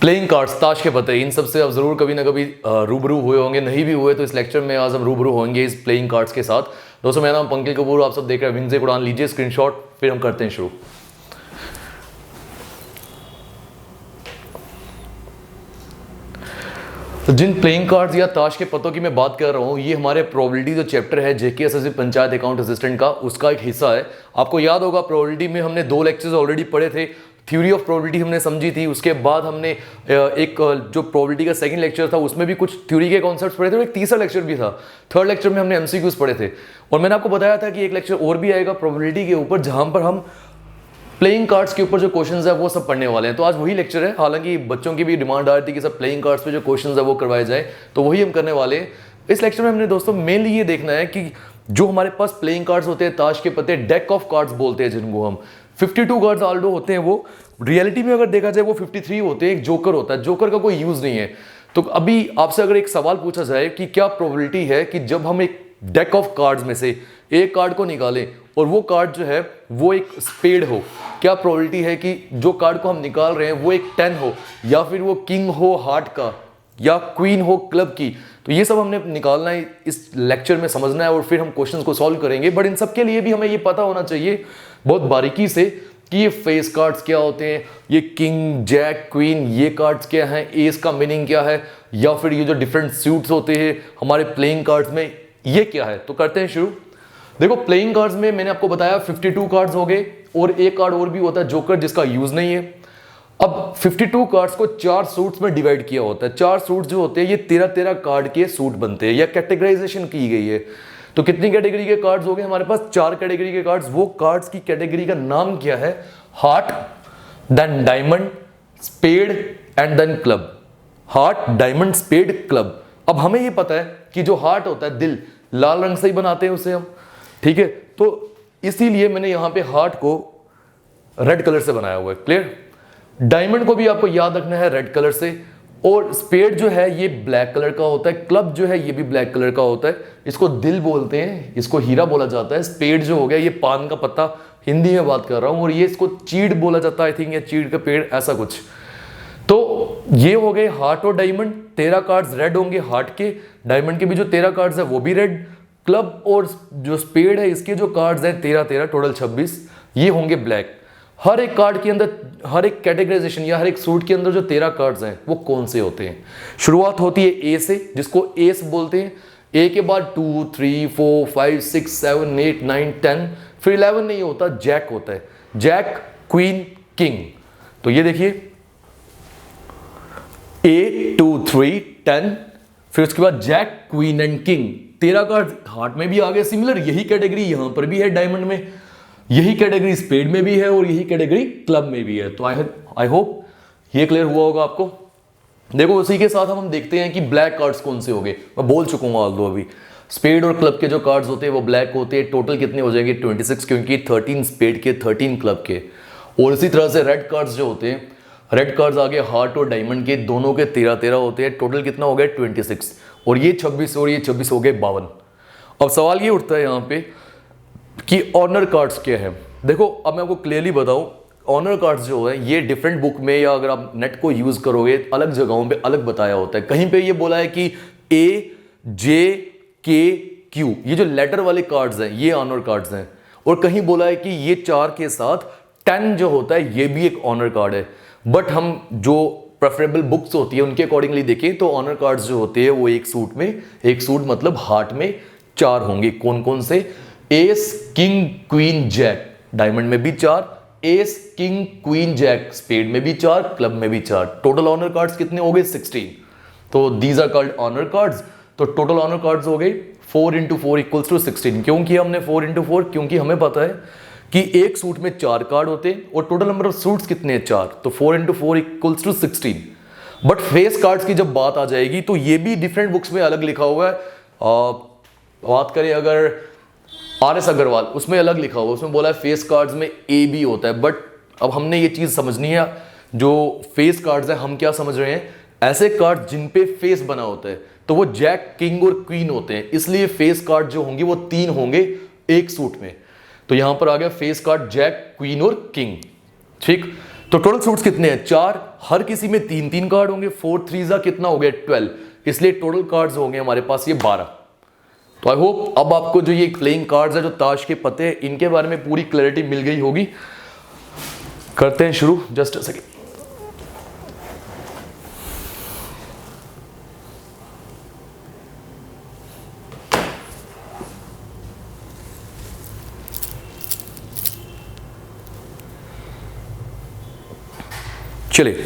Playing cards, ताश के पत्ते, इन सबसे आप जरूर कभी ना कभी रूबरू हुए होंगे। नहीं भी हुए तो इस लेक्चर में आज हम रूबरू होंगे इस प्लेइंग कार्ड्स के साथ। दोस्तों मेरा नाम पंकज कपूर, आप सब देख रहे हैं विंग से उड़ान। लीजिए स्क्रीनशॉट, फिर हम करते हैं शुरू। तो जिन प्लेइंग कार्ड्स या ताश के पत्तों की मैं बात कर रहा हूँ, ये हमारे प्रोबेबिलिटी जो चैप्टर है जेकेएसएससी पंचायत अकाउंट असिस्टेंट का, उसका एक हिस्सा है। आपको याद होगा प्रोबेबिलिटी में हमने 2 लेक्चर्स ऑलरेडी पढ़े थे। थ्योरी ऑफ प्रोबेबिलिटी हमने समझी थी, उसके बाद हमने एक जो प्रोबेबिलिटी का सेकंड लेक्चर था उसमें भी कुछ थ्योरी के कॉन्सेप्ट्स पढ़े थे, और एक तीसरा लेक्चर भी था। थर्ड लेक्चर में हमने एमसीक्यूज पढ़े थे, और मैंने आपको बताया था कि एक लेक्चर और भी आएगा प्रोबेबिलिटी के ऊपर, जहां पर हम प्लेइंग कार्ड्स के ऊपर जो क्वेश्चंस है वो सब पढ़ने वाले हैं। तो आज वही लेक्चर है। हालांकि बच्चों की भी डिमांड आ रही थी कि सब प्लेइंग कार्ड्स पे जो क्वेश्चंस है वो करवाए जाए, तो वही हम करने वाले हैं इस लेक्चर में। हमने दोस्तों मेनली ये देखना है कि जो हमारे पास प्लेइंग कार्ड्स होते हैं, ताश के पत्ते, डेक ऑफ कार्ड्स बोलते हैं जिनको हम, 52 कार्ड्स ऑल्डो होते हैं, वो रियलिटी में अगर देखा जाए वो 53 होते हैं। एक जोकर होता है, जोकर का कोई यूज नहीं है। तो अभी आपसे अगर एक सवाल पूछा जाए कि क्या प्रोबेबिलिटी है कि जब हम एक डेक ऑफ कार्ड्स में से एक कार्ड को निकालें और वो कार्ड जो है वो एक स्पेड हो, क्या प्रोबेबिलिटी है कि जो कार्ड को हम निकाल रहे हैं वो एक 10 हो, या फिर वो किंग हो हार्ट का, या क्वीन हो क्लब की। तो ये सब हमने निकालना है, इस लेक्चर में समझना है, और फिर हम क्वेश्चंस को सॉल्व करेंगे। बट इन सब के लिए भी हमें ये पता होना चाहिए बहुत बारीकी से कि ये फेस कार्ड्स क्या होते हैं, ये किंग जैक क्वीन ये कार्ड्स क्या हैं, एस का मीनिंग क्या है, या फिर ये जो डिफरेंट सूट्स होते हैं हमारे प्लेइंग कार्ड्स में ये क्या है। तो करते हैं शुरू। देखो प्लेइंग कार्ड्स में मैंने आपको बताया 52 कार्ड्स हो गए, और एक कार्ड और भी होता है जोकर जिसका यूज नहीं है। अब 52 कार्ड्स को 4 सूट्स में डिवाइड किया होता है। 4 सूट्स जो होते हैं ये 13-13 कार्ड के सूट बनते हैं, या कैटेगराइजेशन की गई है। तो कितनी कैटेगरी के कार्ड्स हो गए हमारे पास? 4 कैटेगरी के कार्ड्स। वो कार्ड्स की कैटेगरी का नाम क्या है? Heart, then diamond, spade and then club. Heart, diamond, spade, club. अब हमें ये पता है कि जो हार्ट होता है, दिल, लाल रंग से ही बनाते हैं उसे हम, ठीक है। तो इसीलिए मैंने यहां पे हार्ट को रेड कलर से बनाया हुआ है। क्लियर? डायमंड को भी आपको याद रखना है रेड कलर से, और स्पेड जो है ये ब्लैक कलर का होता है, क्लब जो है ये भी ब्लैक कलर का होता है। इसको दिल बोलते हैं, इसको हीरा बोला जाता है। स्पेड जो हो गया ये पान का पत्ता, हिंदी में बात कर रहा हूं, और ये इसको चीड़ बोला जाता है, आई थिंक, या चीड़ का पेड़, ऐसा कुछ। तो ये हो गए हार्ट और डायमंड। 13 कार्ड्स रेड होंगे हार्ट के, डायमंड के भी जो 13 कार्ड्स है वो भी रेड। क्लब और जो स्पेड है इसके जो कार्ड्स हैं 13-13, टोटल 26, ये होंगे ब्लैक। हर एक कार्ड के अंदर, हर एक कैटेगराइजेशन या हर एक सूट के अंदर जो 13 कार्ड्स हैं वो कौन से होते हैं? शुरुआत होती है ए से, जिसको एस बोलते हैं। ए के बाद 2, 3, 4, 5, 6, 7, 8, 9, 10, फिर 11 नहीं होता, जैक होता है। Jack, queen, king. तो ये देखिए A, 2, 3, 10, फिर उसके बाद jack, queen and king. 13 card heart में भी आ गए सिमिलर, यही कैटेगरी यहां पर भी है डायमंड में, यही कैटेगरी स्पेड में भी है, और यही कैटेगरी क्लब में भी है। तो आई होप ये क्लियर हुआ होगा आपको। देखो उसी के साथ हम देखते हैं कि ब्लैक कार्ड्स कौन से हो गए। मैं बोल चुका हूं ऑल्दो अभी, स्पेड और क्लब के जो कार्ड्स होते हैं वो ब्लैक होते हैं। टोटल कितने हो जाएंगे? 26, क्योंकि 13 स्पेड के, 13 क्लब के। और इसी तरह से रेड कार्ड्स जो होते हैं, रेड कार्ड्स आगे हार्ट और डायमंड के, दोनों के 13-13 होते हैं। टोटल कितना हो गया? 26, और ये 26 और ये 26 हो गए 52। अब सवाल ये उठता है यहां पे कि ऑनर कार्ड्स क्या है। देखो अब मैं आपको क्लियरली बताऊं, ऑनर कार्ड्स जो है ये डिफरेंट बुक में, या अगर आप नेट को यूज करोगे अलग जगहों पे अलग बताया होता है। कहीं पे ये बोला है कि ए, जे, के, क्यू, ये जो लेटर वाले कार्ड्स हैं ये ऑनर कार्ड्स हैं, और कहीं बोला है कि ये 4 के साथ 10 जो होता है ये भी एक ऑनर कार्ड है। बट हम जो प्रेफरेबल बुक्स होती है उनके अकॉर्डिंगली देखें तो ऑनर कार्ड्स जो होते हैं वो एक सूट में, एक सूट मतलब हार्ट में 4 होंगे। कौन कौन से? Ace, king, queen, jack. Diamond में भी 4, ace, king, queen, jack. Spade में भी 4, क्लब में भी 4। टोटल ऑनर कार्ड्स कितने हो गए? 16। तो these are called honour cards. तो टोटल ऑनर कार्ड्स हो गए 4 × 4 = 16। क्यों किया हमने 4 × 4? क्योंकि हमें पता है कि एक सूट में 4 कार्ड होते हैं, और टोटल नंबर ऑफ सूट्स कितने हैं? 4। तो 4 × 4 = 16। बट फेस कार्ड्स की जब बात आ जाएगी तो ये भी डिफरेंट बुक्स में अलग लिखा हुआ है। बात करें अगर RS अग्रवाल, उसमें अलग लिखा हुआ है, उसमें बोला है फेस कार्ड्स में A भी होता है। बट अब हमने ये चीज समझनी है, जो फेस कार्ड्स है हम क्या समझ रहे हैं? ऐसे कार्ड जिन पे फेस बना होता है, तो वो जैक, किंग और क्वीन होते हैं। इसलिए फेस कार्ड जो होंगे वो 3 होंगे एक सूट में। तो यहां पर आ गया फेस कार्ड जैक, क्वीन और किंग। ठीक, तो टोटल सूट्स कितने हैं? 4, हर किसी में 3-3 कार्ड होंगे, 4 3 कितना हो गया? 12, इसलिए टोटल कार्ड्स होंगे हमारे पास ये 12। तो आई होप अब आपको जो ये प्लेइंग कार्ड्स है, जो ताश के पत्ते, इनके बारे में पूरी क्लैरिटी मिल गई होगी। करते हैं शुरू, जस्ट अ सेकेंड। चलिए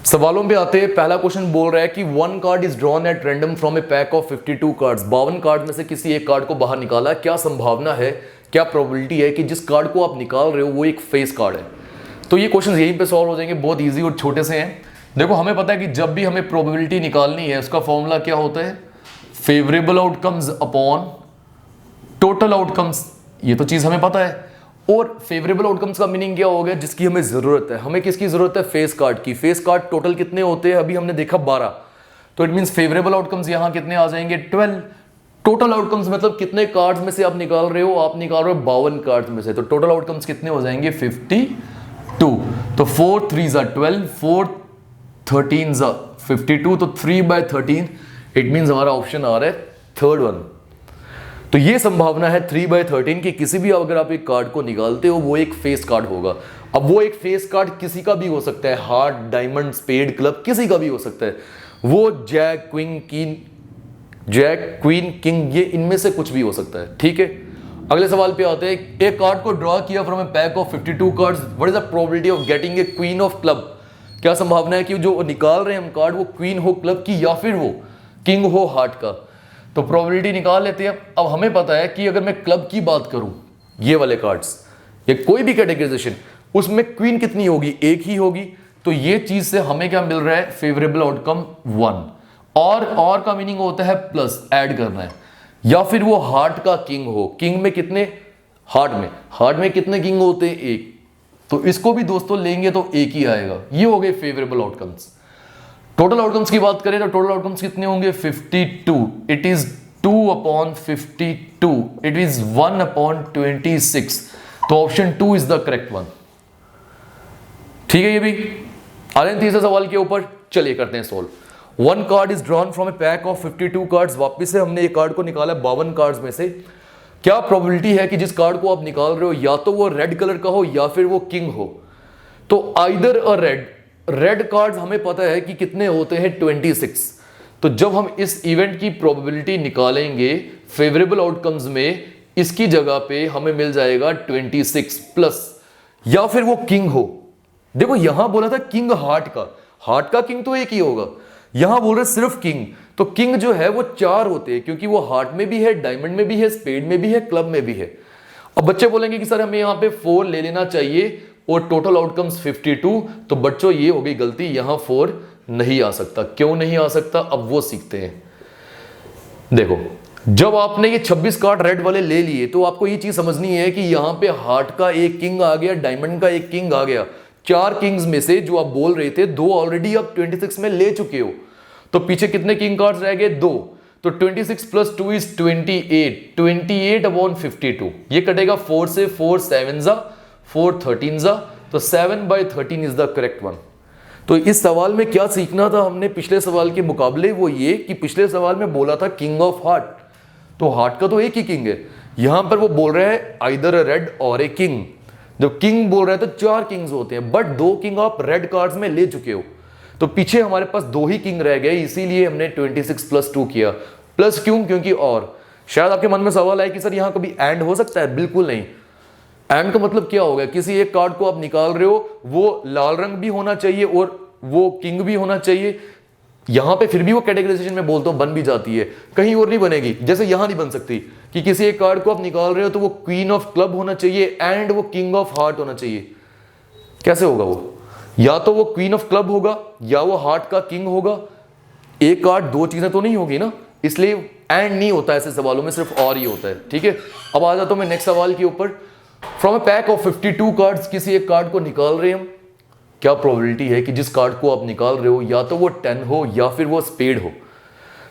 सवालों पे आते हैं। पहला क्वेश्चन बोल रहा है कि 1 card is drawn at random from A pack of 52 cards. 52 card में से किसी एक कार्ड को बाहर निकाला, क्या संभावना है, क्या प्रोबेबिलिटी है कि जिस कार्ड को आप निकाल रहे हो वो एक फेस कार्ड है। तो ये क्वेश्चन यहीं पे सॉल्व हो जाएंगे, बहुत इजी और छोटे से हैं। देखो हमें पता है कि जब भी हमें प्रोबेबिलिटी निकालनी है उसका फॉर्मूला क्या होता है? Favourable outcomes upon total outcomes. ये तो चीज हमें पता है। और फेवरेबल आउटकम्स का मीनिंग क्या हो गया? जिसकी हमें जरूरत है। हमें किसकी जरूरत है? फेस कार्ड की। फेस कार्ड टोटल कितने होते हैं? अभी हमने देखा 12, तो इट मींस फेवरेबल आउटकम्स यहां कितने आ जाएंगे? 12। टोटल आउटकम्स मतलब कितने कार्ड्स में से आप निकाल रहे हो? आप निकाल रहे हो 52 कार्ड्स में से, तो टोटल आउटकम्स कितने हो जाएंगे? 52। तो 4 3 12, 4 13 52, तो 3/13। इट मींस हमारा ऑप्शन आ रहा है थर्ड वन। तो ये संभावना है 3/13 कि किसी भी अगर आप एक कार्ड को निकालते हो वो एक फेस कार्ड होगा। अब वो एक फेस कार्ड किसी का भी हो सकता है, हार्ट, डायमंड, स्पेड, क्लब, किसी का भी हो सकता है। वो जैक, क्वीन, किंग, ये इनमें से कुछ भी हो सकता है। ठीक है, अगले सवाल पे आते हैं। एक कार्ड को ड्रॉ किया from A pack of 52 cards, what is the probability of getting a queen of club. क्या संभावना है कि जो निकाल रहे हैं हम कार्ड वो क्वीन हो क्लब की या फिर वो किंग हो हार्ट का। तो प्रोबेबिलिटी निकाल लेते हैं। अब हमें पता है कि अगर मैं क्लब की बात करूं, ये वाले कार्ड्स या कोई भी कैटेगराइजेशन, उसमें क्वीन कितनी होगी? एक ही होगी। तो ये चीज से हमें क्या मिल रहा है? Favourable outcome 1। और का मीनिंग होता है प्लस, ऐड करना है। या फिर वो हार्ट का किंग हो। किंग में कितने? हार्ट में कितने किंग होते हैं? एक। तो इसको भी दोस्तों लेंगे तो एक ही आएगा। ये हो गए फेवरेबल आउटकम्स। टोटल आउटकम्स की बात करें तो टोटल आउटकम्स कितने होंगे? 52। It is 2/52। It is 1/26। तो option 2 is the correct one. ठीक है, ये भी आ रहे हैं तीसरे सवाल के ऊपर। चलिए करते हैं solve. 1 card is drawn from A pack of 52 cards. वापिस से हमने एक कार्ड को निकाला 52 कार्ड्स में से। क्या प्रोबेबिलिटी है कि जिस कार्ड को आप निकाल रहे हो या तो वो रेड कलर का हो या फिर वो किंग हो। तो आइदर अ रेड कार्ड्स हमें पता है कि कितने होते हैं? 26। तो जब हम इस इवेंट की प्रोबेबिलिटी निकालेंगे फेवरेबल आउटकम्स में, इसकी जगह पे हमें मिल जाएगा 26 प्लस, या फिर वो किंग हो। देखो यहां बोला था किंग हार्ट का किंग तो एक ही होगा। यहां बोल रहे सिर्फ किंग। तो किंग जो है वो 4 होते हैं, क्योंकि वो हार्ट में भी है, डायमंड में भी है, स्पेड में भी है, क्लब में भी है। अब बच्चे बोलेंगे कि सर हमें यहां पे 4 ले लेना चाहिए और टोटल आउटकम्स 52। तो बच्चों ये हो गई गलती, यहां 4 नहीं आ सकता। क्यों नहीं आ सकता? अब वो सीखते हैं। देखो जब आपने ये 26 कार्ड रेड वाले ले लिए तो आपको ये चीज समझनी है कि यहां पे हार्ट का एक किंग आ गया, डायमंड का एक किंग आ गया। 4 किंग्स में से जो आप बोल रहे थे 2 ऑलरेडी आप 26 में ले चुके हो। तो पीछे कितने किंग कार्ड्स रह गए? 2। तो 26 + 2 इज 28। 28/52। ये कटेगा 4 से, 4 7 4 13 तो 7/13 इज द करेक्ट वन। तो इस सवाल में क्या सीखना था हमने पिछले सवाल के मुकाबले? वो ये कि पिछले सवाल में बोला था किंग ऑफ हार्ट, तो हार्ट का तो एक ही किंग है। यहां पर वो बोल रहे हैं आइदर अ रेड और ए किंग। जब किंग बोल रहे हैं तो 4 किंग्स होते हैं, बट 2 किंग आप रेड कार्ड्स में ले चुके हो। तो पीछे हमारे पास 2 ही किंग रह गए, इसीलिए हमने 26 + 2 किया। प्लस क्यों? क्योंकि और। शायद आपके मन में सवाल आए कि सर यहां कभी एंड हो सकता है? बिल्कुल नहीं। एंड का मतलब क्या होगा? किसी एक कार्ड को आप निकाल रहे हो, वो लाल रंग भी होना चाहिए और वो किंग भी होना चाहिए। यहां पे फिर भी वो कैटेगराइजेशन में बोलता हूं बन भी जाती है, कहीं और नहीं बनेगी। जैसे यहां नहीं बन सकती कि किसी एक कार्ड को आप निकाल रहे हो तो वो क्वीन ऑफ क्लब होना चाहिए एंड वो किंग ऑफ हार्ट होना चाहिए। कैसे होगा वो? या तो वो क्वीन ऑफ क्लब होगा या वो हार्ट का किंग होगा। एक कार्ड 2 चीजें तो नहीं होगी ना, इसलिए एंड नहीं होता ऐसे सवालों में, सिर्फ और ही होता है। ठीक है, अब आ जाता हूं मैं नेक्स्ट सवाल के ऊपर। From A pack of 52 cards, किसी एक कार्ड को निकाल रहे हैं हम। क्या प्रोबेबिलिटी है कि जिस कार्ड को आप निकाल रहे हो या तो वो 10 हो या फिर वो स्पेड हो।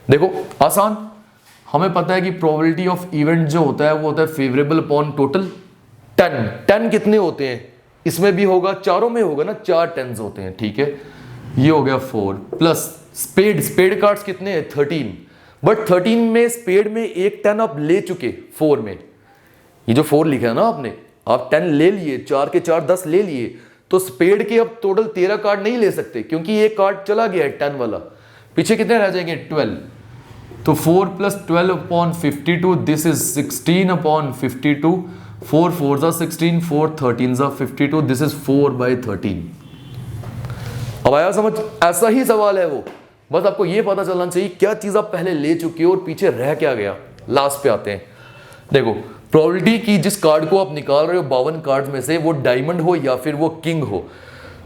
देखो आसान, हमें पता है कि प्रोबेबिलिटी ऑफ इवेंट जो होता है वो होता है फेवरेबल अपॉन टोटल 10। 10 कितने होते हैं? इसमें भी होगा, चारों में होगा ना, 4 टेंस होते हैं, ठीक है। ये हो गया 4 प्लस स्पेड कार्ड्स कितने हैं 13, बट 13 में स्पेड में एक 10 आप ले चुके 4 में, ये जो 4 लिखा है ना आपने, आप 10 ले लिए, 4 के 4 10 ले लिए, तो स्पेड के अब टोटल 13 कार्ड नहीं ले सकते क्योंकि एक कार्ड चला गया है 10 वाला, पीछे कितने रह जाएंगे 12, तो 4 plus 12 upon 52, this is 16 upon 52, 4 4 16, 4 13 52, this is 4/13। अब आया समझ, ऐसा ही सवाल है वो, बस आपको ये पता चलना चाहिए क्या चीज आप पहले ले चुके हो और पीछे रह क्या गया। लास्ट पे आते हैं, देखो प्रोबेबिलिटी की जिस कार्ड को आप निकाल रहे हो 52 कार्ड्स में से, वो डायमंड हो या फिर वो किंग हो,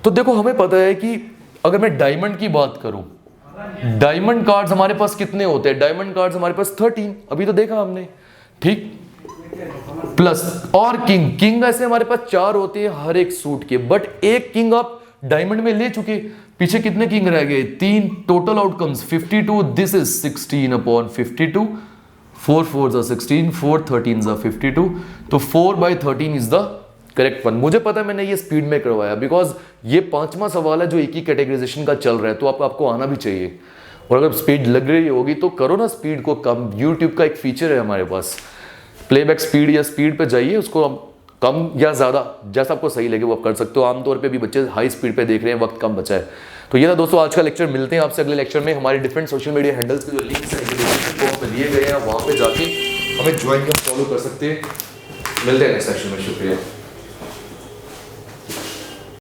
तो देखो हमें पता है कि अगर मैं डायमंड की बात करूं, डायमंड कार्ड्स हमारे पास कितने होते हैं, डायमंड कार्ड्स हमारे पास 13, अभी तो देखा हमने, ठीक, प्लस और किंग ऐसे हमारे पास 4 होते हैं हर एक सूट के, बट एक किंग आप डायमंड में ले चुके, पीछे कितने किंग रह गए 3, total outcomes 52, this is 16 upon 52, 4 4 16, 4 13 52, तो 4/13 इज द करेक्ट वन। मुझे पता है मैंने ये स्पीड में करवाया बिकॉज ये 5वां सवाल है जो एक ही कैटेगराइजेशन का चल रहा है, तो आपको आना भी चाहिए, और अगर स्पीड लग रही होगी तो करो ना स्पीड को कम। यूट्यूब का एक फीचर है हमारे पास, प्लेबैक स्पीड या स्पीड पे जाइए, उसको कम या ज़्यादा जैसा आपको सही लगे वो आप कर सकते हो। आमतौर पे भी बच्चे हाई स्पीड पे देख रहे हैं, वक्त कम बचा है। तो ये था दोस्तों आज का लेक्चर, मिलते हैं आपसे अगले लेक्चर में। हमारे डिफरेंट सोशल मीडिया हैंडल्स के जो लिंक्स हैं डिस्क्रिप्शन में दिए गए हैं, वहाँ पे जाके हमें ज्वाइन या फॉलो कर सकते हैं। मिलते हैं नेक्स्ट सेक्शन में, शुक्रिया।